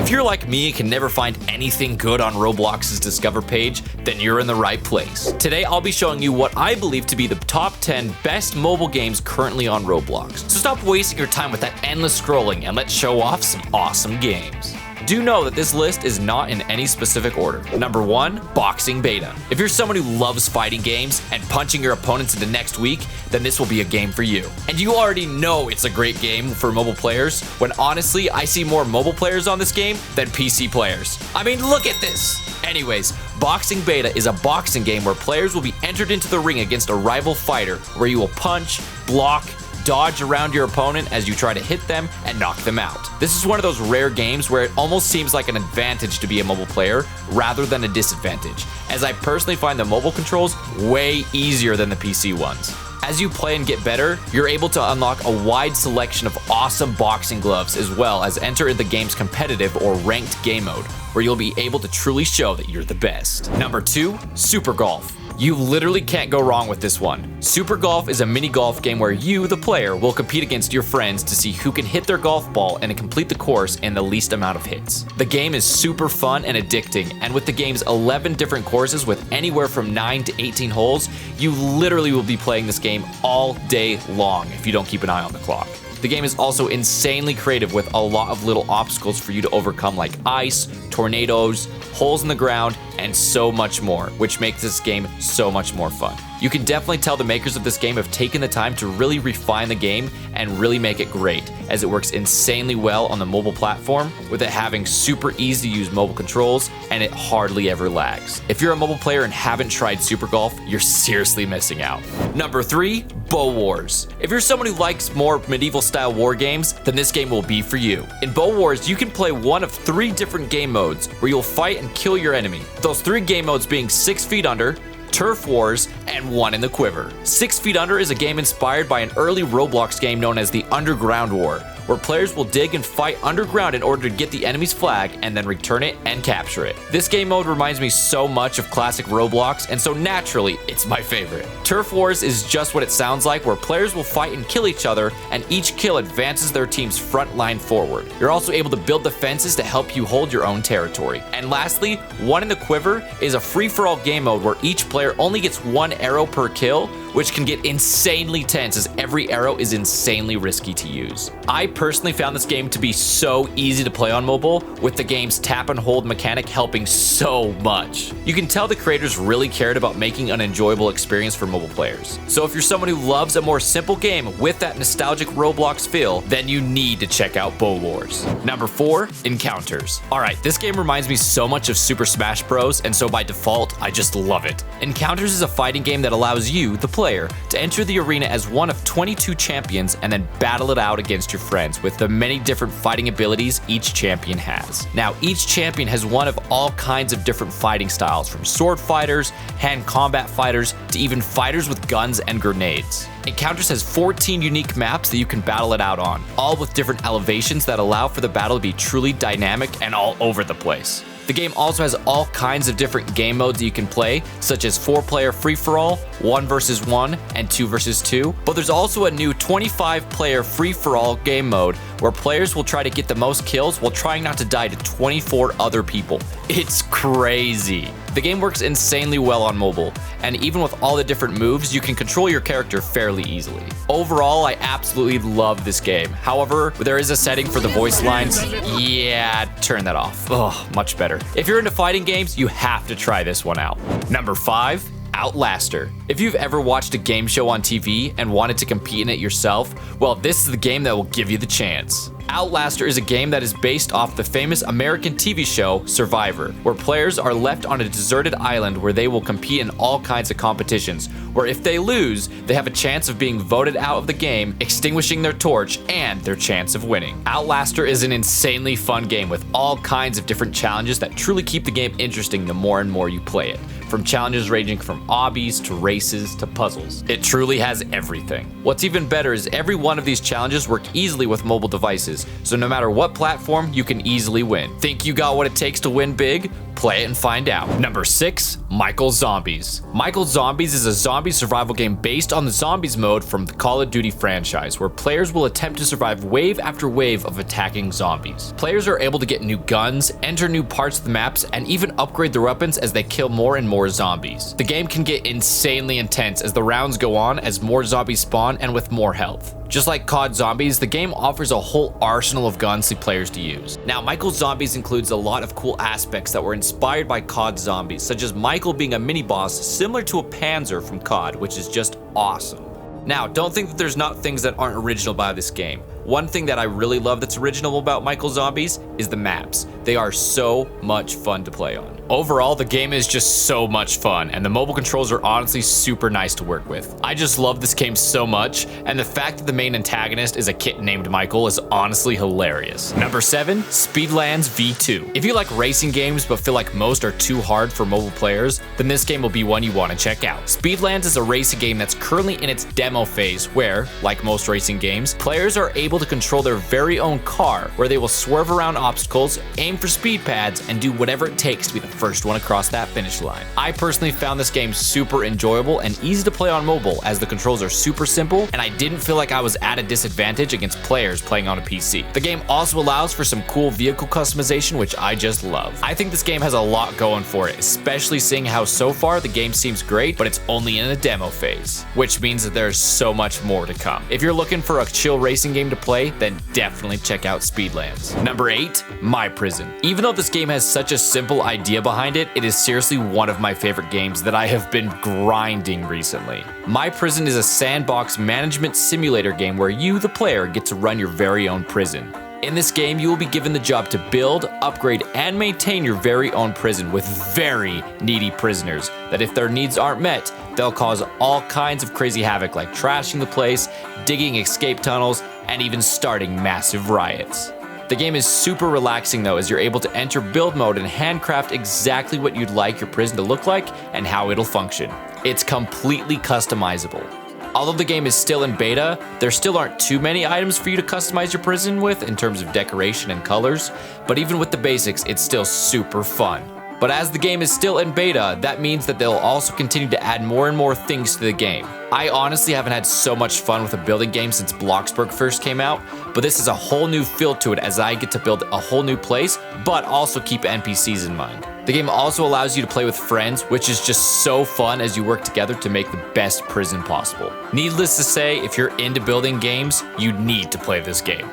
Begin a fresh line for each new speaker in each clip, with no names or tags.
If you're like me and can never find anything good on Roblox's Discover page, then you're in the right place. Today, I'll be showing you what I believe to be the top 10 best mobile games currently on Roblox. So stop wasting your time with that endless scrolling and let's show off some awesome games. Do know that this list is not in any specific order. Number 1, Boxing Beta. If you're someone who loves fighting games and punching your opponents into next week, then this will be a game for you. And you already know it's a great game for mobile players, when honestly, I see more mobile players on this game than PC players. I mean, look at this! Anyways, Boxing Beta is a boxing game where players will be entered into the ring against a rival fighter, where you will punch, block, dodge around your opponent as you try to hit them and knock them out. This is one of those rare games where it almost seems like an advantage to be a mobile player rather than a disadvantage, as I personally find the mobile controls way easier than the PC ones. As you play and get better, you're able to unlock a wide selection of awesome boxing gloves, as well as enter the game's competitive or ranked game mode, where you'll be able to truly show that you're the best. Number 2, Super Golf. You literally can't go wrong with this one. Super Golf is a mini golf game where you, the player, will compete against your friends to see who can hit their golf ball and complete the course in the least amount of hits. The game is super fun and addicting, and with the game's 11 different courses with anywhere from 9 to 18 holes, you literally will be playing this game all day long if you don't keep an eye on the clock. The game is also insanely creative with a lot of little obstacles for you to overcome, like ice, tornadoes, holes in the ground, and so much more, which makes this game so much more fun. You can definitely tell the makers of this game have taken the time to really refine the game and really make it great, as it works insanely well on the mobile platform, with it having super easy to use mobile controls, and it hardly ever lags. If you're a mobile player and haven't tried Super Golf, you're seriously missing out. Number 3, Bow Wars. If you're someone who likes more medieval style war games, then this game will be for you. In Bow Wars, you can play one of 3 different game modes where you'll fight and kill your enemy. Those 3 game modes being 6 Feet Under, Turf Wars, and One in the Quiver. 6 Feet Under is a game inspired by an early Roblox game known as the Underground War, where players will dig and fight underground in order to get the enemy's flag and then return it and capture it. This game mode reminds me so much of classic Roblox, and so naturally, it's my favorite. Turf Wars is just what it sounds like, where players will fight and kill each other, and each kill advances their team's front line forward. You're also able to build defenses to help you hold your own territory. And lastly, One in the Quiver is a free-for-all game mode where each player only gets 1 arrow per kill, which can get insanely tense as every arrow is insanely risky to use. I personally found this game to be so easy to play on mobile, with the game's tap and hold mechanic helping so much. You can tell the creators really cared about making an enjoyable experience for mobile players. So if you're someone who loves a more simple game with that nostalgic Roblox feel, then you need to check out Bow Wars. Number 4, Encounters. Alright, this game reminds me so much of Super Smash Bros, and so by default, I just love it. Encounters is a fighting game that allows you, the player, to enter the arena as one of 22 champions and then battle it out against your friends with the many different fighting abilities each champion has. Now, each champion has one of all kinds of different fighting styles, from sword fighters, hand combat fighters, to even fighters with guns and grenades. Encounters has 14 unique maps that you can battle it out on, all with different elevations that allow for the battle to be truly dynamic and all over the place. The game also has all kinds of different game modes that you can play, such as 4-player free-for-all, 1 vs 1, and 2 vs 2. But there's also a new 25-player free-for-all game mode where players will try to get the most kills while trying not to die to 24 other people. It's crazy. The game works insanely well on mobile, and even with all the different moves, you can control your character fairly easily. Overall, I absolutely love this game. However, there is a setting for the voice lines. Yeah, turn that off. Oh, much better. If you're into fighting games, you have to try this one out. Number 5, Outlaster. If you've ever watched a game show on TV and wanted to compete in it yourself, well, this is the game that will give you the chance. Outlaster is a game that is based off the famous American TV show Survivor, where players are left on a deserted island where they will compete in all kinds of competitions, where if they lose, they have a chance of being voted out of the game, extinguishing their torch, and their chance of winning. Outlaster is an insanely fun game with all kinds of different challenges that truly keep the game interesting the more and more you play it. From challenges ranging from obbies to races to puzzles. It truly has everything. What's even better is every one of these challenges work easily with mobile devices, so no matter what platform, you can easily win. Think you got what it takes to win big? Play it and find out. Number 6, Michael Zombies. Michael Zombies is a zombie survival game based on the Zombies mode from the Call of Duty franchise, where players will attempt to survive wave after wave of attacking zombies. Players are able to get new guns, enter new parts of the maps, and even upgrade their weapons as they kill more and more zombies. The game can get insanely intense as the rounds go on, as more zombies spawn and with more health. Just like COD Zombies, the game offers a whole arsenal of guns for players to use. Now, Michael Zombies includes a lot of cool aspects that were inspired by COD Zombies, such as Michael being a mini-boss similar to a Panzer from COD, which is just awesome. Now, don't think that there's not things that aren't original about this game. One thing that I really love that's original about Michael Zombies is the maps. They are so much fun to play on. Overall, the game is just so much fun, and the mobile controls are honestly super nice to work with. I just love this game so much, and the fact that the main antagonist is a kitten named Michael is honestly hilarious. Number 7, Speedlands V2. If you like racing games but feel like most are too hard for mobile players, then this game will be one you want to check out. Speedlands is a racing game that's currently in its demo phase where, like most racing games, players are able to control their very own car, where they will swerve around obstacles, aim for speed pads, and do whatever it takes to be the first one across that finish line. I personally found this game super enjoyable and easy to play on mobile, as the controls are super simple and I didn't feel like I was at a disadvantage against players playing on a PC. The game also allows for some cool vehicle customization, which I just love. I think this game has a lot going for it, especially seeing how so far the game seems great, but it's only in a demo phase, which means that there's so much more to come. If you're looking for a chill racing game to play, then definitely check out Speedlands. Number 8, MyPrison. Even though this game has such a simple idea behind it, it is seriously one of my favorite games that I have been grinding recently. MyPrison is a sandbox management simulator game where you, the player, get to run your very own prison. In this game, you will be given the job to build, upgrade, and maintain your very own prison with very needy prisoners that, if their needs aren't met, they'll cause all kinds of crazy havoc, like trashing the place, digging escape tunnels, and even starting massive riots. The game is super relaxing though, as you're able to enter build mode and handcraft exactly what you'd like your prison to look like and how it'll function. It's completely customizable. Although the game is still in beta, there still aren't too many items for you to customize your prison with in terms of decoration and colors, but even with the basics, it's still super fun. But as the game is still in beta, that means that they'll also continue to add more and more things to the game. I honestly haven't had so much fun with a building game since Bloxburg first came out, but this is a whole new feel to it as I get to build a whole new place, but also keep NPCs in mind. The game also allows you to play with friends, which is just so fun as you work together to make the best prison possible. Needless to say, if you're into building games, you need to play this game.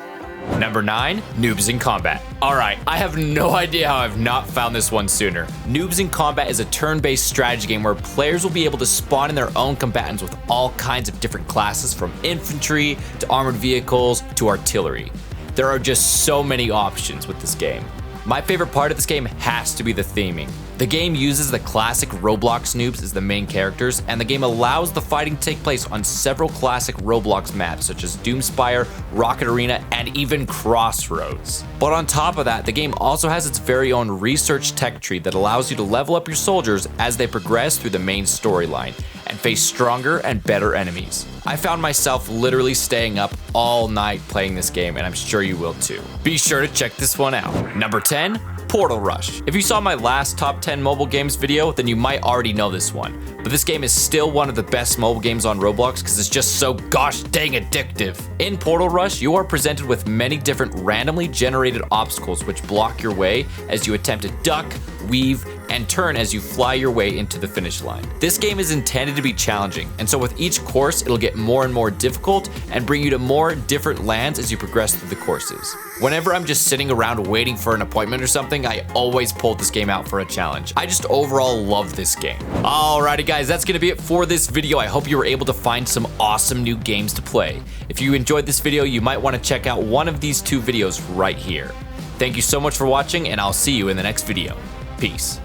Number 9, Noobs in Combat. Alright, I have no idea how I've not found this one sooner. Noobs in Combat is a turn-based strategy game where players will be able to spawn in their own combatants with all kinds of different classes, from infantry to armored vehicles to artillery. There are just so many options with this game. My favorite part of this game has to be the theming. The game uses the classic Roblox noobs as the main characters, and the game allows the fighting to take place on several classic Roblox maps such as Doomspire, Rocket Arena, and even Crossroads. But on top of that, the game also has its very own research tech tree that allows you to level up your soldiers as they progress through the main storyline and face stronger and better enemies. I found myself literally staying up all night playing this game, and I'm sure you will too. Be sure to check this one out. Number 10, Portal Rush. If you saw my last top 10 mobile games video, then you might already know this one. But this game is still one of the best mobile games on Roblox because it's just so gosh dang addictive. In Portal Rush, you are presented with many different randomly generated obstacles which block your way as you attempt to duck, weave, and turn as you fly your way into the finish line. This game is intended to be challenging, and so with each course, it'll get more and more difficult and bring you to more different lands as you progress through the courses. Whenever I'm just sitting around waiting for an appointment or something, I always pull this game out for a challenge. I just overall love this game. Alrighty guys, that's gonna be it for this video. I hope you were able to find some awesome new games to play. If you enjoyed this video, you might want to check out one of these two videos right here. Thank you so much for watching, and I'll see you in the next video. Peace.